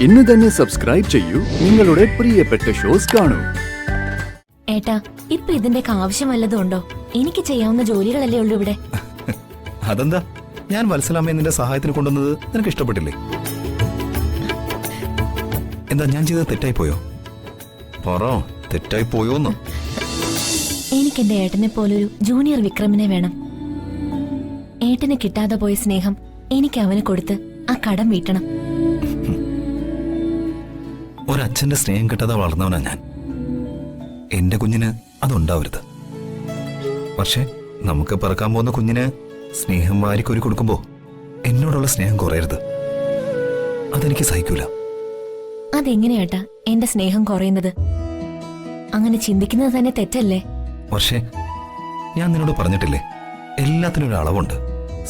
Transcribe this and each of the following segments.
ഇന്ന് തന്നെ സബ്സ്ക്രൈബ് ചെയ്യൂ നിങ്ങളുടെ പ്രിയപ്പെട്ട ഷോസ് കാണൂ. ഏട്ടാ, ഇപ്പൊ ഇതിന്റെയൊക്കെ ആവശ്യം വല്ലതും ഉണ്ടോ? എനിക്ക് ചെയ്യാവുന്ന ജോലികളല്ലേ ഉള്ളൂ ഇവിടെ. അതെന്താ, ഞാൻ വത്സലാമ്മയെ നിന്റെ സഹായത്തിന് കൊണ്ടുവന്നത് നിനക്ക് ഇഷ്ടപ്പെട്ടില്ലേ? എന്താ ഞാൻ ചെയ്തത് തെറ്റായി പോയോ? പറ, തെറ്റായി പോയോന്ന്. എനിക്ക് എന്റെ ഏട്ടനെ പോലൊരു ജൂനിയർ വിക്രമിനെ വേണം. ഏട്ടന് കിട്ടാതെ പോയ സ്നേഹം എനിക്ക് അവന് കൊടുത്ത് ആ കടം വീട്ടണം. ഒരച്ഛന്റെ സ്നേഹം കിട്ടാതെ വളർന്നവനാ ഞാൻ. എന്റെ കുഞ്ഞിന് അതുണ്ടാവരുത്. പക്ഷെ നമുക്ക് പിറക്കാൻ പോകുന്ന കുഞ്ഞിന് സ്നേഹം വാരിക്കൊരു കൊടുക്കുമ്പോ എന്നോടുള്ള സ്നേഹം കുറയരുത്. അതെനിക്ക് സഹിക്കൂല. അതെങ്ങനെയാട്ടാ എന്റെ സ്നേഹം കുറയുന്നത്? അങ്ങനെ ചിന്തിക്കുന്നത് തന്നെ തെറ്റല്ലേ? പക്ഷേ ഞാൻ നിന്നോട് പറഞ്ഞിട്ടില്ലേ, എല്ലാത്തിനും ഒരു അളവുണ്ട്.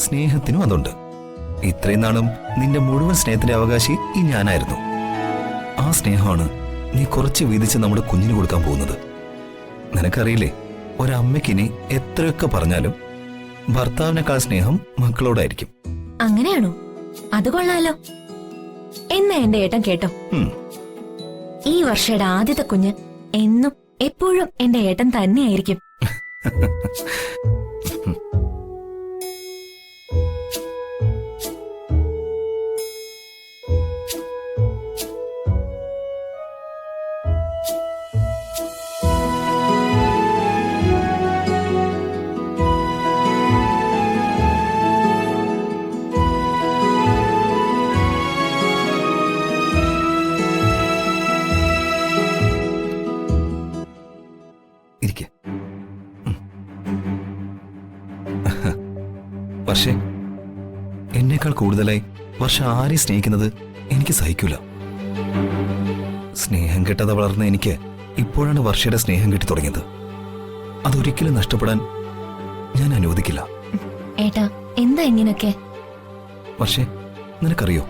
സ്നേഹത്തിനും അതുണ്ട്. ഇത്രയും നാളും നിന്റെ മുഴുവൻ സ്നേഹത്തിന്റെ അവകാശി ഈ ഞാനായിരുന്നു. ആ സ്നേഹമാണ് നീ കുറച്ച് വീതിച്ച് നമ്മുടെ കുഞ്ഞിന് കൊടുക്കാൻ പോകുന്നത്. നിനക്കറിയില്ലേ, ഒരമ്മയ്ക്കിനി എത്രയൊക്കെ പറഞ്ഞാലും ഭർത്താവിനേക്കാൾ സ്നേഹം മക്കളോടായിരിക്കും. അങ്ങനെയാണോ? അത് കൊള്ളാലോ. എന്നാ എന്റെ ഏട്ടൻ കേട്ടോ, ഈ വർഷയുടെ ആദ്യത്തെ കുഞ്ഞ് എന്നും എപ്പോഴും എന്റെ ഏട്ടൻ തന്നെയായിരിക്കും. പക്ഷേ എന്നേക്കാൾ കൂടുതലായി വർഷ ആരെ സ്നേഹിക്കുന്നത് എനിക്ക് സഹിക്കൂല. സ്നേഹം കിട്ടാതെ വളർന്ന എനിക്ക് ഇപ്പോഴാണ് വർഷയുടെ സ്നേഹം കിട്ടി തുടങ്ങിയത്. അതൊരിക്കലും നഷ്ടപ്പെടാൻ ഞാൻ അനുവദിക്കില്ല. ഏട്ടാ, എന്താ ഇങ്ങനൊക്കെ? പക്ഷേ നിനക്കറിയോ,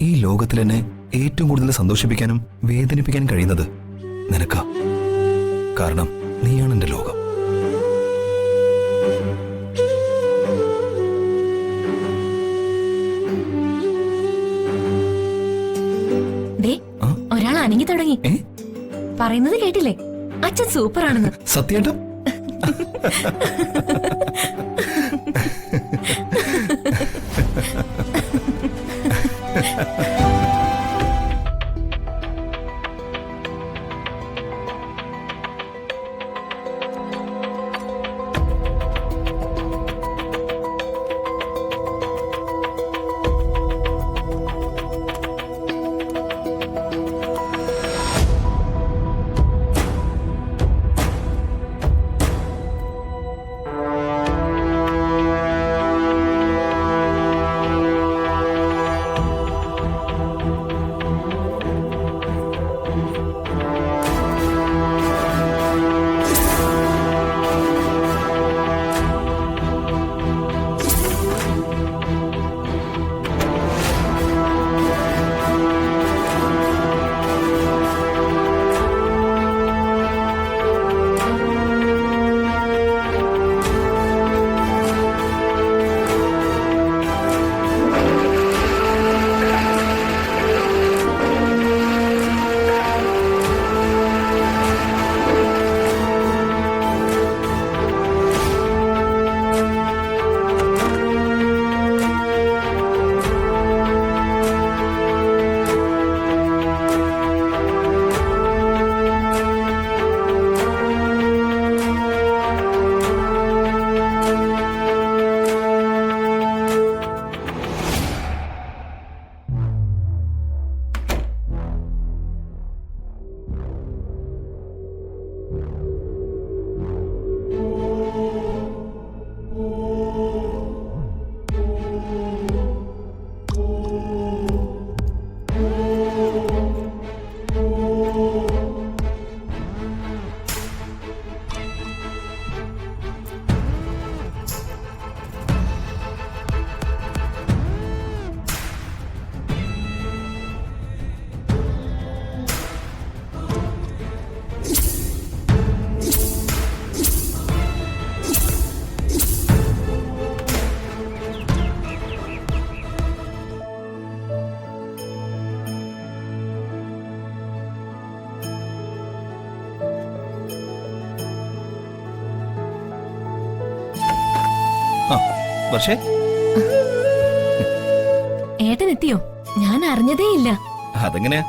ഈ ലോകത്തിൽ എന്നെ ഏറ്റവും കൂടുതൽ സന്തോഷിപ്പിക്കാനും വേദനിപ്പിക്കാനും കഴിയുന്നത് നിനക്കാ. കാരണം നീയാണ് എന്റെ ലോകം. ഒരാൾ അനങ്ങി തുടങ്ങി. പറയുന്നത് കേട്ടില്ലേ? അച്ഛൻ സൂപ്പർ ആണെന്ന്. സത്യേട്ടം. പക്ഷേ ഏട്ടൻ എത്തിയോ? ഞാൻ അറിഞ്ഞതേ ഇല്ല. അതെങ്ങനെയാ?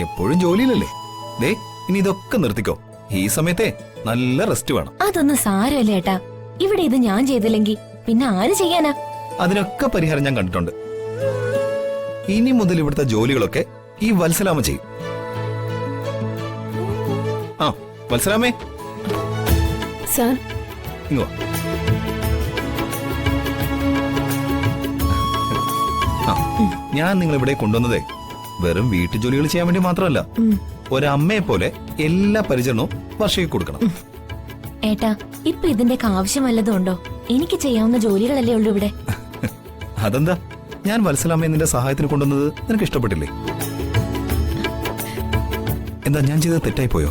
എപ്പോഴും ജോലിയിലല്ലേ. ദേ ഇനി ഇതൊക്കെ നിർത്തിക്കോ. ഈ സമയത്തെ നല്ല റെസ്റ്റ് വേണം. അതൊന്നും സാരമില്ല ഏട്ടാ. ഇവിടെ ഇത് ഞാൻ ചെയ്തില്ലെങ്കിൽ പിന്നെ ആര് ചെയ്യാനാ? അതിനൊക്കെ പരിഹാരം ഞാൻ കണ്ടിട്ടുണ്ട്. ഇനി മുതൽ ഇവിടുത്തെ ജോലികളൊക്കെ ഈ വത്സലാമ ചെയ്യും. ആ വത്സലാമേ, സാർ, ഇങ്ങ് വാ. ആ, ഞാൻ നിങ്ങളിവിടെ കൊണ്ടുവന്നതേ വെറും വീട്ടു ജോലികൾ ചെയ്യാൻ വേണ്ടി മാത്രമല്ല, ഒരമ്മയെ പോലെ എല്ലാ പരിചരണവും വർഷയ്ക്ക് കൊടുക്കണം. ഏട്ടാ, ഇപ്പൊ ഇതിന്റെയൊക്കെ ആവശ്യം വല്ലതും ഉണ്ടോ? എനിക്ക് ചെയ്യാവുന്ന ജോലികളല്ലേ ഉള്ളൂ ഇവിടെ. അതെന്താ, ഞാൻ വത്സലാമ്മയെ നിന്റെ സഹായത്തിന് കൊണ്ടുവന്നത് നിനക്ക് ഇഷ്ടപ്പെട്ടില്ലേ? എന്താ ഞാൻ ചെയ്തത് തെറ്റായി പോയോ?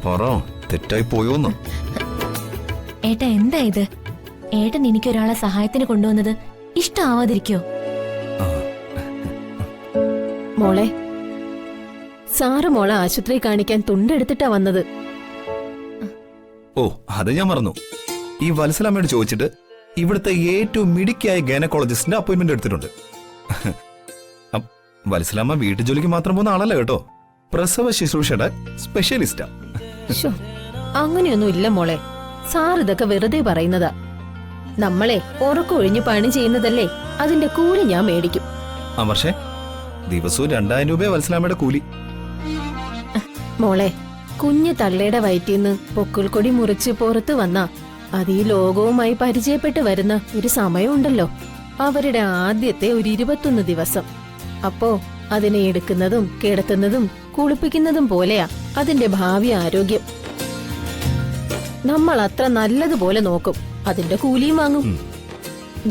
പറ, തെറ്റായി പോയോന്ന്. ഏട്ടാ, എന്താ ഇത്? ഏട്ടൻ എനിക്കൊരാളെ സഹായത്തിന് കൊണ്ടുവന്നത് ഇഷ്ടാവാതിരിക്കോ? മോളെ, സാറ് മോളെ ആശുപത്രി കാണിക്കാൻ തുണ്ടെടുത്തിട്ടാ വന്നത്. ഓ, അത് ഞാൻ മറന്നു. ഈ വത്സലാമ്മയോട് ചോദിച്ചിട്ട് ഇവിടുത്തെ ഏറ്റവും മിടുക്കിയായ ഗൈനക്കോളജിസ്റ്റിന്റെ അപ്പോയിന്റ്മെന്റ് എടുത്തിട്ടുണ്ട്. വത്സലാമ്മ വീട്ടു ജോലിക്ക് മാത്രം പോകുന്ന ആളല്ല കേട്ടോ, പ്രസവ ശുശ്രൂഷയുടെ സ്പെഷ്യലിസ്റ്റാ. ശോ, അങ്ങനെയൊന്നും ഇല്ല മോളെ. സാർ ഇതൊക്കെ വെറുതെ പറയുന്നതാ. നമ്മളെ ഉറക്കൊഴിഞ്ഞ് പണി ചെയ്യുന്നതല്ലേ, അതിന്റെ കൂലി ഞാൻ മേടിക്കും. ആ പക്ഷേ ദിവസവും 2000 രൂപ വത്സലാമ്മയുടെ കൂലി. മോളെ, കുഞ്ഞ് തള്ളയുടെ വയറ്റിന്ന് പൊക്കിൾക്കൊടി മുറിച്ച് പുറത്തു വന്നാ അത് ഈ ലോകവുമായി പരിചയപ്പെട്ട് വരുന്ന ഒരു സമയമുണ്ടല്ലോ, അവരുടെ ആദ്യത്തെ ഒരു 21 ദിവസം. അപ്പോ അതിനെ എടുക്കുന്നതും കിടത്തുന്നതും കുളിപ്പിക്കുന്നതും പോലെയാ അതിന്റെ ഭാവി ആരോഗ്യം. നമ്മൾ അത്ര നല്ലതുപോലെ നോക്കും, അതിന്റെ കൂലിയും വാങ്ങും.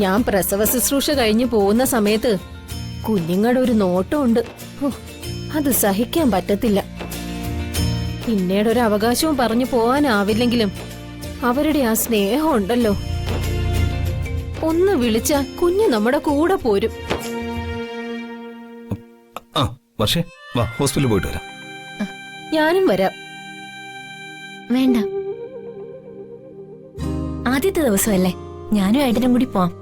ഞാൻ പ്രസവ ശുശ്രൂഷ കഴിഞ്ഞു പോകുന്ന സമയത്ത് കുഞ്ഞുങ്ങളുടെ ഒരു നോട്ടമുണ്ട്, അത് സഹിക്കാൻ പറ്റത്തില്ല. പിന്നീടൊരു അവകാശവും പറഞ്ഞു പോവാനാവില്ലെങ്കിലും അവരുടെ ആ സ്നേഹം ഉണ്ടല്ലോ, ഒന്ന് വിളിച്ച കുഞ്ഞ് നമ്മുടെ കൂടെ പോരും. ആ പക്ഷേ വാ, ഹോസ്പിറ്റലിൽ പോയിട്ട് വരാം. ഞാനും വരാം. വേണ്ട, ആദ്യത്തെ ദിവസമല്ലേ, ഞാനും ഏട്ടനും കൂടി പോവാം.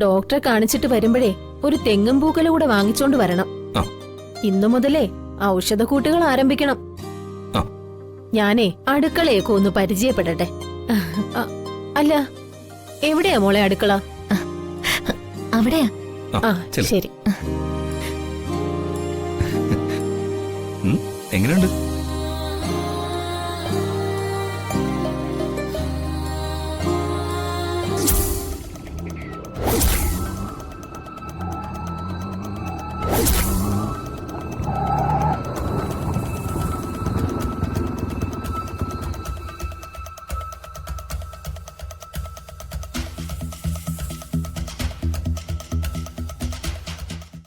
ഡോക്ടറെ കാണിച്ചിട്ട് വരുമ്പോഴേ ഒരു തെങ്ങും പൂക്കല കൂടെ വാങ്ങിച്ചോണ്ട് വരണം. ആ. ഇന്നു മുതലേ ഔഷധക്കൂട്ടുകൾ ആരംഭിക്കണം. ആ. ഞാനേ അടുക്കളയൊക്കെ ഒന്ന് പരിചയപ്പെടട്ടെ. അല്ല, എവിടെയാ മോളെ അടുക്കള? അവിടെയാ. ആ ചെല്ല്. ശരി. എങ്ങനെയുണ്ട്?